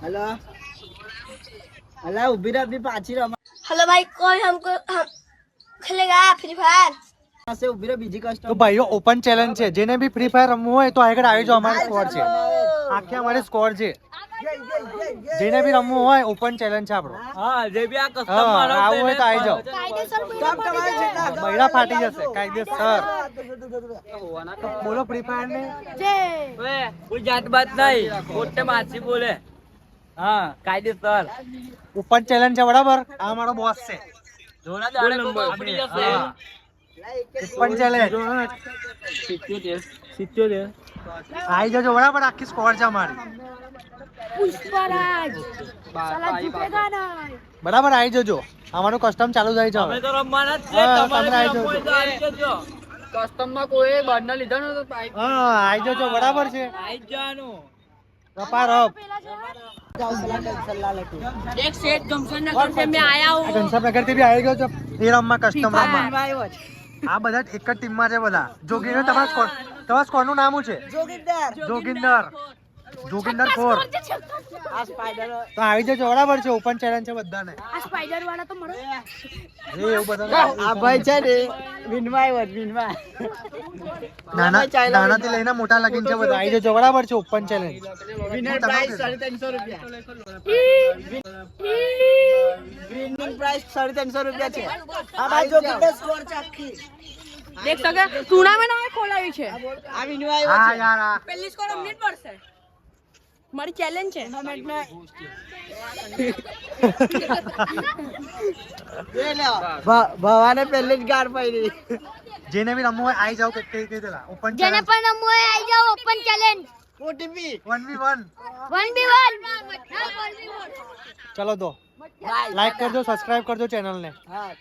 Hello hello उबीर अभी पाची Rama hello भाई कौन हमको हम खेलेगा फ्री फायर से उबीर બીજી કસ્ટમ તો ભાઈઓ ઓપન ચેલેન્જ છે, જેને બી ફ્રી ફાયર રમવું હોય તો આગળ આવી જાઓ, અમારે સ્કોર છે, આખી અમારે સ્કોર છે, જેને બી રમવું હોય ઓપન ચેલેન્જ છે આપણો. હા જે બી આ કસ્ટમ હા, મારો આવું હોય તો આવી જાઓ, કામ બૈરા ફાટી જશે કાયદેસર. બોલો ફ્રી ફાયર ને ઓએ કોઈ જાત બાત નહીં, પોતે માછી બોલે. હા કાયદેસર ઓપન ચેલેન્જ છે બરાબર. આ અમારો બોસ છે. જોડા દાડે કો પડી જશે. ઓપન ચેલેન્જ 77 આવી જજો બરાબર. આખી સ્કોર છે અમારી पुष्पराज साला झूठेगा नहीं બરાબર. આવી જજો, અમારું કસ્ટમ ચાલુ થાય છે અમે હવે. તો રમવાના જ છે. હા, તમારે તમે આવી રમવું હોય તો આવી જજો. કસ્ટમ માં કોઈ બહારના લીધા ન તો પાઇપ હા, આવી જજો બરાબર છે. આઈ જ જવાનું. રપા રપ. एक सेठ जंक्शन नगर से मैं आया हूँ ઘનશ્યામનગર થી બી આવી ગયો છો એ રમવા, કસ્ટમ રમવા. આ બધા એક જ ટીમમાં છે બધા. જોગીને તમારા સ્કોર નું નામ શું છે? જોગિંદર 4. આ સ્પાઈડર તો આવી જજો બરાબર છે. ઓપન ચેલેન્જ છે બધાને. आ स्पाइडर वाला तो मरो એવું બધા આ ભાઈ છે ને વિનવાય નાના થી લઈને મોટા લગીન છે બધા. આવી જજો બરાબર છે. ઓપન ચેલેન્જ વિનર પ્રાઇસ 350 રૂપિયા વિનિંગ પ્રાઇસ 350 રૂપિયા છે. આ ભાઈ જો કિંમત સ્કોર છે આખી देख सके टूर्नामेंट में खोलाई છે આ વિનવાય હા છે યાર આ पहली स्कोर मिनट પડશે મારી ચેલેન્જ છે ભવાને પહેલી જ ગાર પડી. જેને બી રમવું હોય આવી જાવ. કે દેલા ઓપન જેને ચેલેન્જ પણ રમવું હોય આવી જાઓ open challenge OTP 1v1. 1v1 ચલો તો લાઈક કરજો, સબસ્ક્રાઇબ કરજો ચેનલ ને. હા